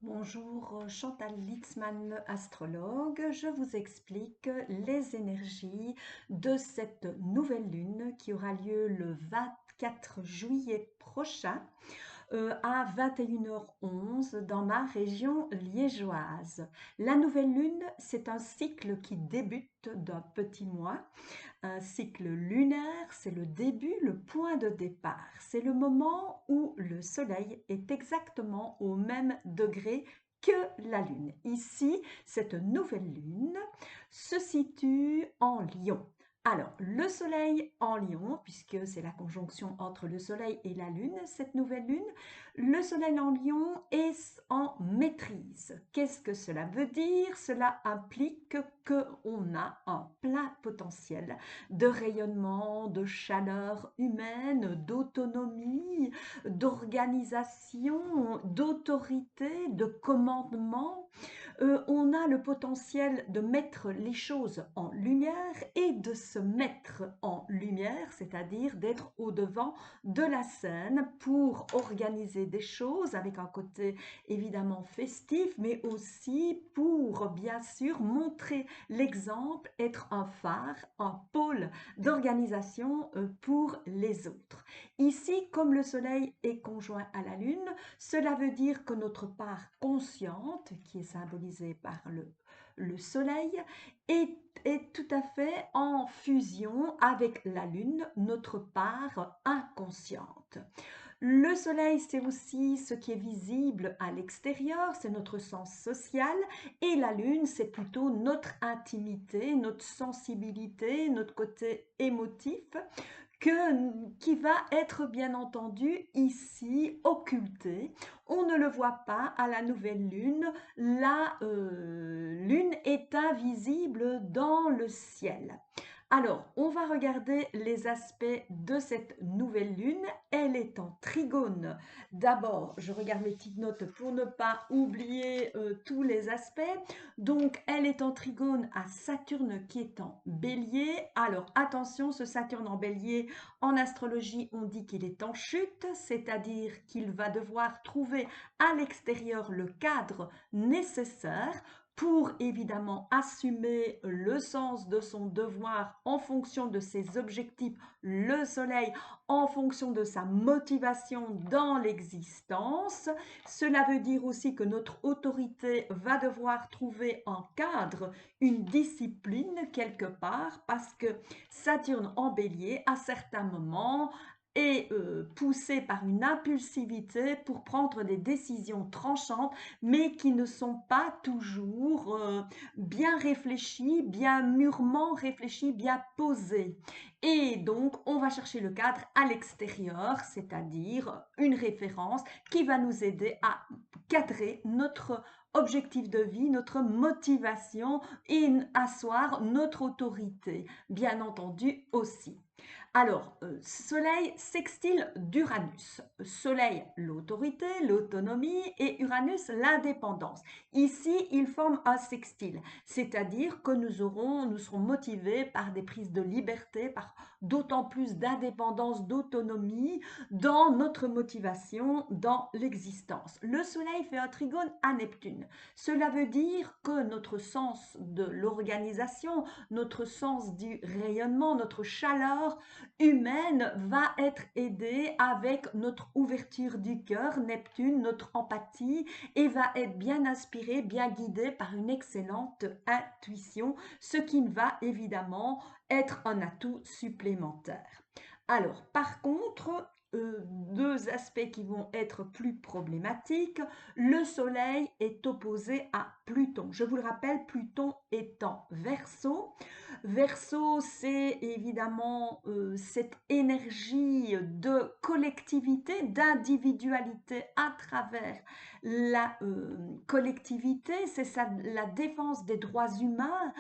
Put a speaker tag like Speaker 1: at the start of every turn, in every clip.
Speaker 1: Bonjour, Chantal Litzmann, astrologue. Je vous explique les énergies de cette nouvelle lune qui aura lieu le 24 juillet prochain à 21h11 dans ma région liégeoise. La nouvelle lune, c'est un cycle qui débute d'un petit mois. Un cycle lunaire, c'est le début, le point de départ. C'est le moment où le soleil est exactement au même degré que la lune. Ici, cette nouvelle lune se situe en Lion. Alors, le soleil en Lion, puisque c'est la conjonction entre le soleil et la lune, cette nouvelle lune, le soleil en Lion est en maîtrise. Qu'est-ce que cela veut dire? Cela implique qu'on a un plein potentiel de rayonnement, de chaleur humaine, d'autonomie, d'organisation, d'autorité, de commandement. On a le potentiel de mettre les choses en lumière et de se mettre en lumière, c'est-à-dire d'être au devant de la scène pour organiser des choses avec un côté évidemment festif, mais aussi pour bien sûr montrer l'exemple, être un phare, un pôle d'organisation pour les autres. Ici, comme le Soleil est conjoint à la Lune, cela veut dire que notre part consciente, qui est symbolisée par le Soleil, est tout à fait en fusion avec la Lune, notre part inconsciente. Le soleil, c'est aussi ce qui est visible à l'extérieur, c'est notre sens social, et la lune, c'est plutôt notre intimité, notre sensibilité, notre côté émotif, qui va être bien entendu ici occulté. On ne le voit pas à la nouvelle lune, la lune est invisible dans le ciel. Alors, on va regarder les aspects de cette nouvelle lune. Elle est en trigone. D'abord, je regarde mes petites notes pour ne pas oublier tous les aspects. Donc, elle est en trigone à Saturne qui est en bélier. Alors, attention, ce Saturne en bélier, en astrologie, on dit qu'il est en chute, c'est-à-dire qu'il va devoir trouver à l'extérieur le cadre nécessaire pour évidemment assumer le sens de son devoir en fonction de ses objectifs, le soleil, en fonction de sa motivation dans l'existence. Cela veut dire aussi que notre autorité va devoir trouver un cadre, une discipline quelque part, parce que Saturne en bélier, à certains moments, est poussé par une impulsivité pour prendre des décisions tranchantes, mais qui ne sont pas toujours bien réfléchies, bien mûrement réfléchies, bien posées. Et donc, on va chercher le cadre à l'extérieur, c'est-à-dire une référence qui va nous aider à cadrer notre objectif de vie, notre motivation et asseoir notre autorité, bien entendu aussi. Alors, Soleil sextile d'Uranus. Soleil, l'autorité, l'autonomie et Uranus, l'indépendance. Ici, ils forment un sextile, c'est-à-dire que nous serons motivés par des prises de liberté, par d'autant plus d'indépendance, d'autonomie dans notre motivation, dans l'existence. Le Soleil fait un trigone à Neptune. Cela veut dire que notre sens de l'organisation, notre sens du rayonnement, notre chaleur humaine va être aidée avec notre ouverture du cœur, Neptune, notre empathie, et va être bien inspirée, bien guidée par une excellente intuition, ce qui va évidemment être un atout supplémentaire. Alors, par contre, deux aspects qui vont être plus problématiques. Le Soleil est opposé à Pluton. Je vous le rappelle, Pluton est en Verseau. Verseau, c'est évidemment cette énergie de collectivité, d'individualité à travers la collectivité. C'est la défense des droits humains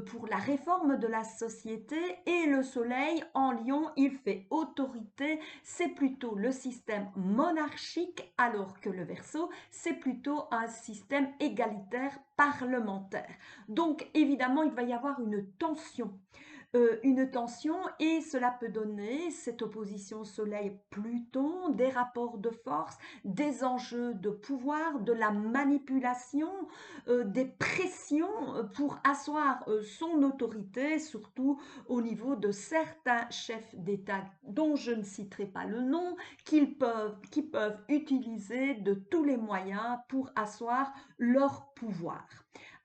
Speaker 1: pour la réforme de la société. Et le Soleil en Lion, il fait autorité. C'est plutôt le système monarchique, alors que le Verseau, c'est plutôt un système égalitaire parlementaire. Donc évidemment, il va y avoir une tension une tension et cela peut donner, cette opposition Soleil-Pluton, des rapports de force, des enjeux de pouvoir, de la manipulation, des pressions pour asseoir son autorité, surtout au niveau de certains chefs d'État dont je ne citerai pas le nom, qui peuvent utiliser de tous les moyens pour asseoir leur pouvoir.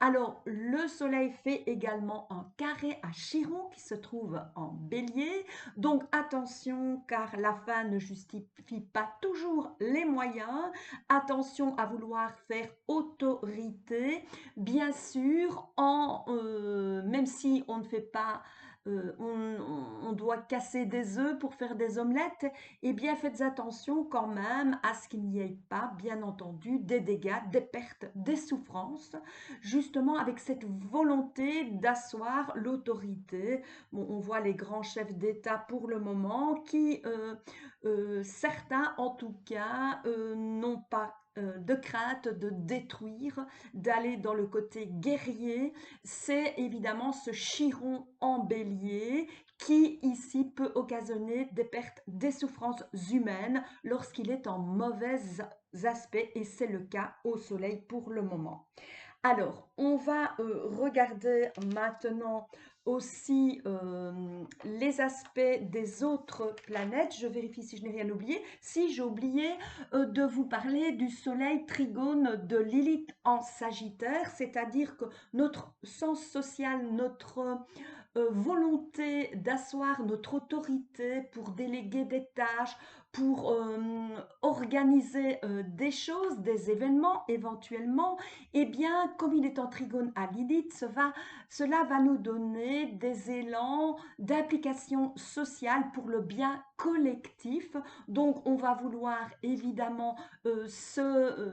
Speaker 1: Alors, le Soleil fait également un carré à Chiron qui se trouve en Bélier. Donc, attention car la fin ne justifie pas toujours les moyens. Attention à vouloir faire autorité, bien sûr, même si on ne fait pas on doit casser des œufs pour faire des omelettes, eh bien faites attention quand même à ce qu'il n'y ait pas, bien entendu, des dégâts, des pertes, des souffrances, justement avec cette volonté d'asseoir l'autorité. Bon, on voit les grands chefs d'État pour le moment qui, certains en tout cas, n'ont pas de crainte de détruire, d'aller dans le côté guerrier. C'est évidemment ce Chiron en bélier qui ici peut occasionner des pertes, des souffrances humaines lorsqu'il est en mauvais aspect et c'est le cas au soleil pour le moment. Alors, on va regarder maintenant aussi les aspects des autres planètes. Je vérifie si je n'ai rien oublié. Si j'ai oublié de vous parler du Soleil trigone de Lilith en Sagittaire, c'est-à-dire que notre sens social, notre volonté d'asseoir notre autorité pour déléguer des tâches, pour organiser des choses, des événements éventuellement, eh bien, comme il est en trigone à Lilith, cela va nous donner des élans d'implication sociale pour le bien collectif. Donc, on va vouloir évidemment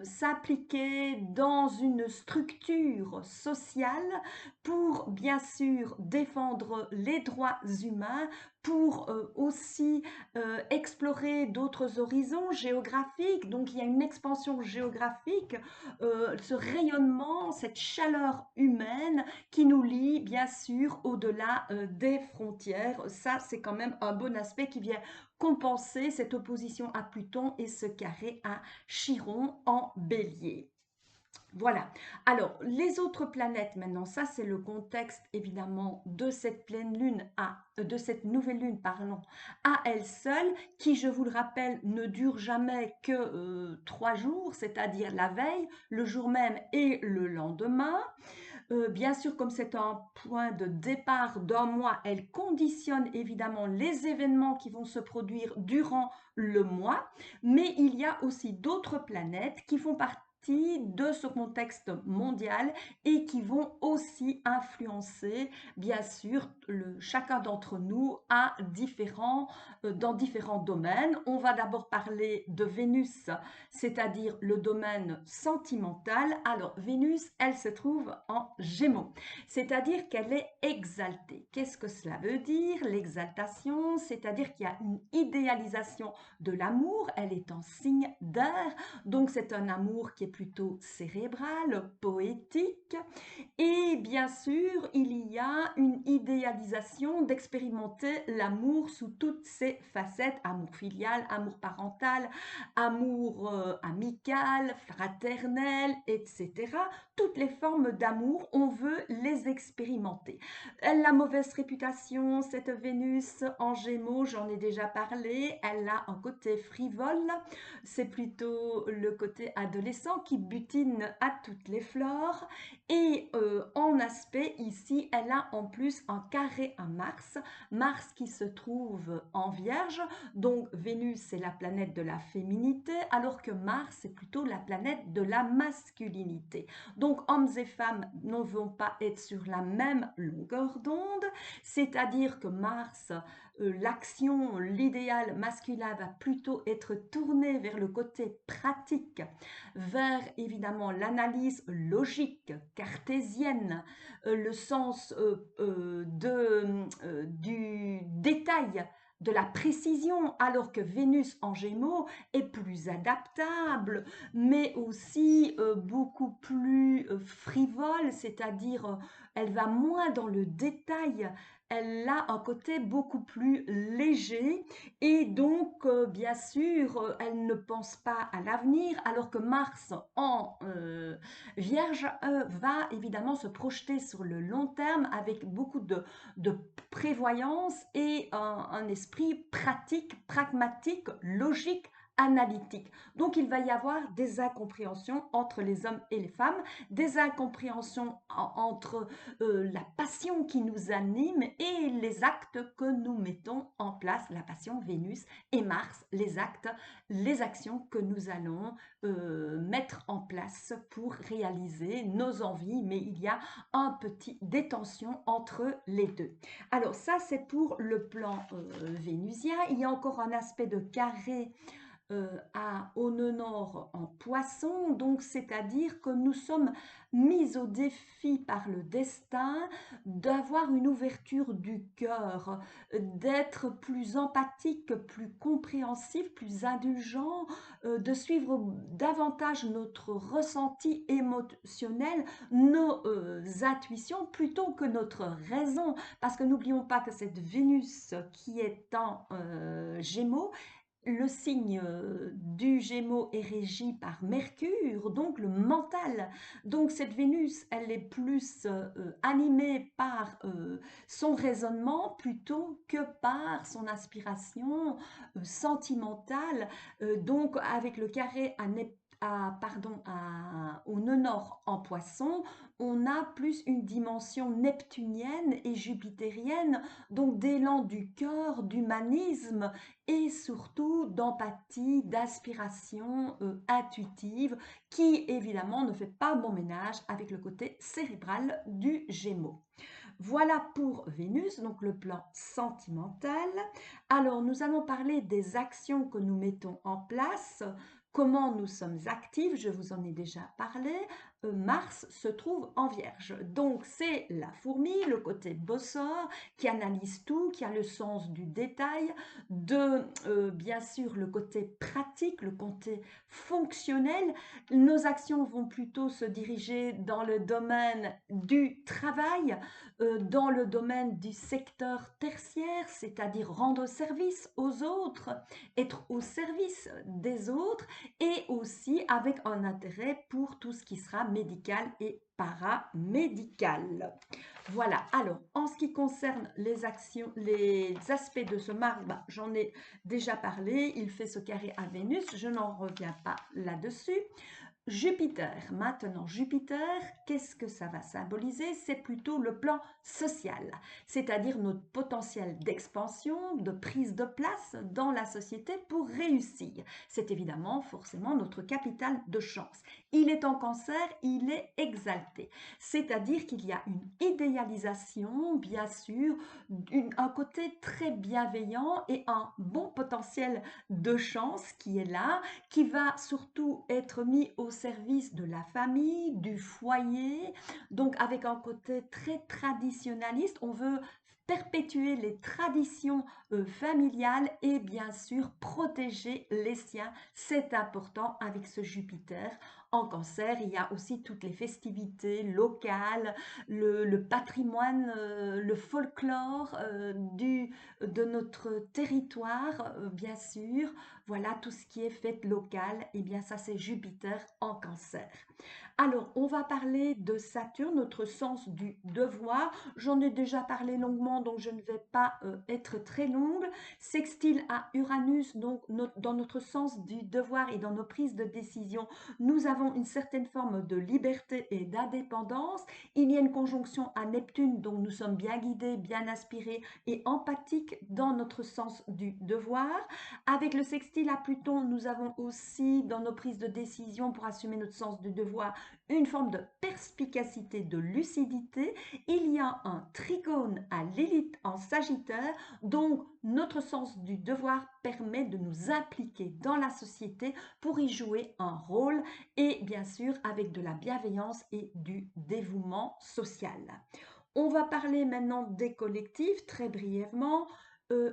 Speaker 1: s'appliquer dans une structure sociale pour bien sûr défendre les droits humains, pour aussi explorer d'autres horizons géographiques. Donc il y a une expansion géographique, ce rayonnement, cette chaleur humaine qui nous lie bien sûr au-delà des frontières. Ça, c'est quand même un bon aspect qui vient compenser cette opposition à Pluton et ce carré à Chiron en bélier. Voilà. Alors, les autres planètes maintenant, ça c'est le contexte évidemment de cette pleine lune de cette nouvelle lune, pardon, à elle seule, qui, je vous le rappelle, ne dure jamais que 3 jours, c'est-à-dire la veille, le jour même et le lendemain. Bien sûr, comme c'est un point de départ d'un mois, elle conditionne évidemment les événements qui vont se produire durant le mois, mais il y a aussi d'autres planètes qui font partie de ce contexte mondial et qui vont aussi influencer, bien sûr, chacun d'entre nous dans différents domaines. On va d'abord parler de Vénus, c'est-à-dire le domaine sentimental. Alors, Vénus, elle se trouve en Gémeaux, c'est-à-dire qu'elle est exaltée. Qu'est-ce que cela veut dire? L'exaltation, c'est-à-dire qu'il y a une idéalisation de l'amour, elle est en signe d'air, donc c'est un amour qui est plutôt cérébral, poétique, et bien sûr, il y a une idéalisation d'expérimenter l'amour sous toutes ses facettes, amour filial, amour parental, amour amical, fraternel, etc. Toutes les formes d'amour, on veut les expérimenter. Elle a mauvaise réputation, cette Vénus en Gémeaux, j'en ai déjà parlé, elle a un côté frivole, c'est plutôt le côté adolescent qui butine à toutes les fleurs. Et en aspect, ici, elle a en plus un carré à Mars, Mars qui se trouve en Vierge, donc Vénus c'est la planète de la féminité, alors que Mars c'est plutôt la planète de la masculinité. Donc hommes et femmes ne vont pas être sur la même longueur d'onde, c'est-à-dire que Mars, l'action, l'idéal masculin va plutôt être tourné vers le côté pratique, vers évidemment l'analyse logique, cartésienne, le sens du détail, de la précision, alors que Vénus en Gémeaux est plus adaptable, mais aussi beaucoup plus frivole, c'est-à-dire elle va moins dans le détail, elle a un côté beaucoup plus léger et donc, bien sûr, elle ne pense pas à l'avenir, alors que Mars en Vierge va évidemment se projeter sur le long terme avec beaucoup de prévoyance et un esprit pratique, pragmatique, logique, analytique. Donc il va y avoir des incompréhensions entre les hommes et les femmes, des incompréhensions entre la passion qui nous anime et les actes que nous mettons en place, la passion Vénus et Mars, les actes, les actions que nous allons mettre en place pour réaliser nos envies, mais il y a un petit détention entre les deux. Alors ça, c'est pour le plan vénusien. Il y a encore un aspect de carré au nœud nord en poisson, donc c'est-à-dire que nous sommes mis au défi par le destin d'avoir une ouverture du cœur, d'être plus empathique, plus compréhensif, plus indulgent, de suivre davantage notre ressenti émotionnel, nos intuitions plutôt que notre raison, parce que n'oublions pas que cette Vénus qui est en Gémeaux, le signe du Gémeaux est régi par Mercure, donc le mental. Donc cette Vénus, elle est plus animée par son raisonnement plutôt que par son aspiration sentimentale. Donc avec le carré au nœud nord en Poisson, on a plus une dimension neptunienne et jupitérienne, donc d'élan du cœur, d'humanisme et surtout d'empathie, d'aspiration intuitive qui évidemment ne fait pas bon ménage avec le côté cérébral du Gémeaux. Voilà pour Vénus, donc le plan sentimental. Alors nous allons parler des actions que nous mettons en place, comment nous sommes actifs, je vous en ai déjà parlé. Mars se trouve en Vierge, donc c'est la fourmi, le côté bosseur, qui analyse tout, qui a le sens du détail, bien sûr le côté pratique, le côté fonctionnel. Nos actions vont plutôt se diriger dans le domaine du travail, dans le domaine du secteur tertiaire, c'est-à-dire rendre service aux autres, être au service des autres et aussi avec un intérêt pour tout ce qui sera médical et paramédical. Voilà, alors en ce qui concerne les actions, les aspects de ce Mars, j'en ai déjà parlé, il fait ce carré à Vénus, je n'en reviens pas là-dessus. Jupiter, maintenant Jupiter, qu'est-ce que ça va symboliser? C'est plutôt le plan social, c'est-à-dire notre potentiel d'expansion, de prise de place dans la société pour réussir. C'est évidemment forcément notre capital de chance. Il est en Cancer, il est exalté, c'est-à-dire qu'il y a une idéalisation, bien sûr, un côté très bienveillant et un bon potentiel de chance qui est là, qui va surtout être mis au service de la famille, du foyer, donc avec un côté très traditionnaliste. On veut perpétuer les traditions familiales et bien sûr protéger les siens. C'est important avec ce Jupiter. En Cancer, il y a aussi toutes les festivités locales, le patrimoine, le folklore de notre territoire, bien sûr. Voilà, tout ce qui est fête locale, et bien ça c'est Jupiter en Cancer. Alors, on va parler de Saturne, notre sens du devoir. J'en ai déjà parlé longuement, donc je ne vais pas être très longue. Sextile à Uranus, donc dans notre sens du devoir et dans nos prises de décision, nous avons une certaine forme de liberté et d'indépendance. Il y a une conjonction à Neptune, donc nous sommes bien guidés, bien inspirés et empathiques dans notre sens du devoir. Avec le sextile à Pluton, nous avons aussi dans nos prises de décision pour assumer notre sens du devoir une forme de perspicacité, de lucidité. Il y a un trigone à Lilith en Sagittaire, donc notre sens du devoir permet de nous impliquer dans la société pour y jouer un rôle et bien sûr avec de la bienveillance et du dévouement social. On va parler maintenant des collectifs très brièvement.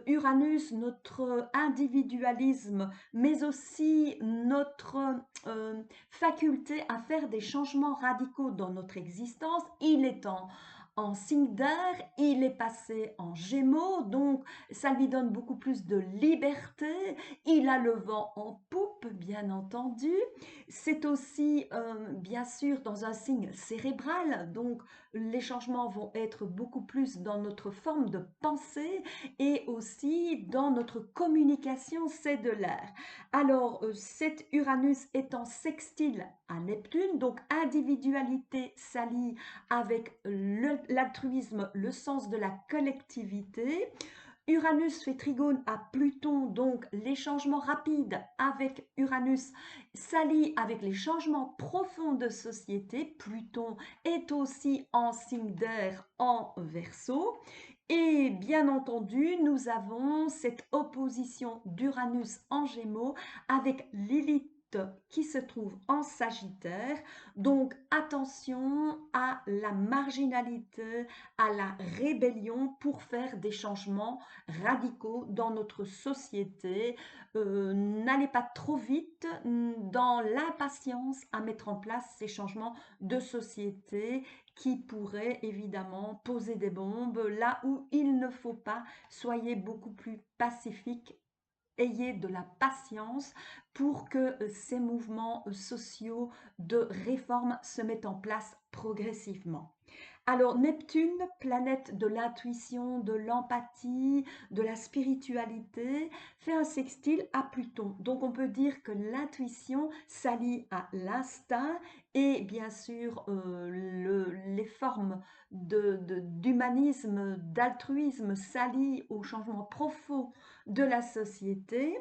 Speaker 1: Uranus, notre individualisme, mais aussi notre faculté à faire des changements radicaux dans notre existence, il est en signe d'air, il est passé en Gémeaux, donc ça lui donne beaucoup plus de liberté. Il a le vent en poupe, bien entendu. C'est aussi, bien sûr, dans un signe cérébral, donc les changements vont être beaucoup plus dans notre forme de pensée et aussi dans notre communication cellulaire. Alors, cet Uranus est en sextile à Neptune, donc individualité s'allie avec l'altruisme, le sens de la collectivité. Uranus fait trigone à Pluton, donc les changements rapides avec Uranus s'allient avec les changements profonds de société. Pluton est aussi en signe d'air en Verseau. Et bien entendu, nous avons cette opposition d'Uranus en Gémeaux avec Lilith qui se trouve en Sagittaire. Donc attention à la marginalité, à la rébellion pour faire des changements radicaux dans notre société. N'allez pas trop vite dans l'impatience à mettre en place ces changements de société qui pourraient évidemment poser des bombes là où il ne faut pas. Soyez beaucoup plus pacifique. Ayez de la patience pour que ces mouvements sociaux de réforme se mettent en place progressivement. Alors Neptune, planète de l'intuition, de l'empathie, de la spiritualité, fait un sextile à Pluton. Donc on peut dire que l'intuition s'allie à l'instinct et bien sûr les formes d'humanisme, d'altruisme s'allient au changement profond de la société.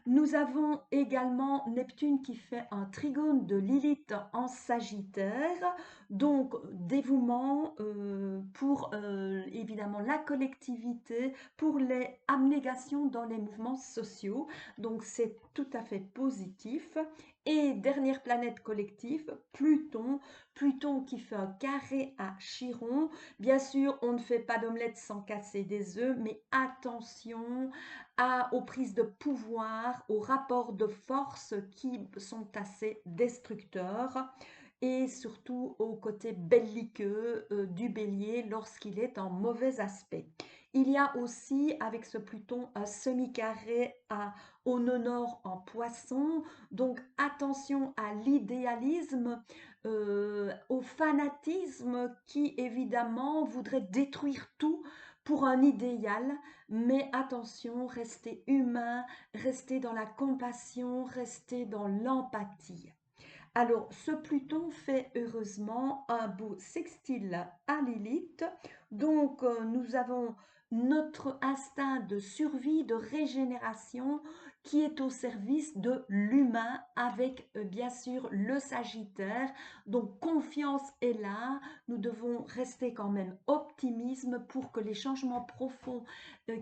Speaker 1: Nous avons également Neptune qui fait un trigone de Lilith en Sagittaire, donc dévouement pour évidemment la collectivité, pour les abnégations dans les mouvements sociaux. Donc c'est tout à fait positif. Et dernière planète collective, Pluton. Pluton qui fait un carré à Chiron. Bien sûr, on ne fait pas d'omelette sans casser des œufs, mais attention aux prises de pouvoir, aux rapports de force qui sont assez destructeurs et surtout au côté belliqueux du bélier lorsqu'il est en mauvais aspect. Il y a aussi avec ce Pluton un semi-carré au nœud nord en poisson, donc attention à l'idéalisme, au fanatisme qui évidemment voudrait détruire tout pour un idéal, mais attention, restez humain, restez dans la compassion, restez dans l'empathie. Alors, ce Pluton fait heureusement un beau sextile à Lilith. Donc, nous avons notre instinct de survie, de régénération qui est au service de l'humain avec bien sûr le Sagittaire. Donc, confiance est là. Nous devons rester quand même optimisme pour que les changements profonds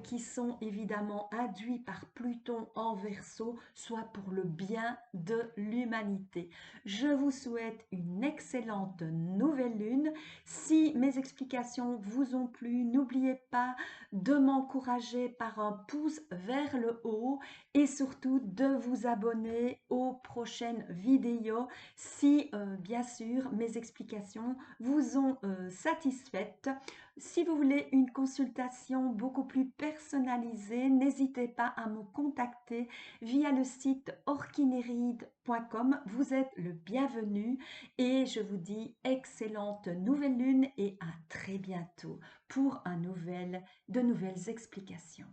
Speaker 1: qui sont évidemment induits par Pluton en Verseau soient pour le bien de l'humanité. Je vous souhaite une excellente nouvelle lune. Si mes explications vous ont plu, n'oubliez pas de m'encourager par un pouce vers le haut et surtout de vous abonner aux prochaines vidéos si bien sûr mes explications vous ont satisfaite. Si vous voulez une consultation beaucoup plus personnalisée, n'hésitez pas à me contacter via le site orkineride.com. Vous êtes le bienvenu et je vous dis excellente nouvelle lune et à très bientôt pour de nouvelles explications.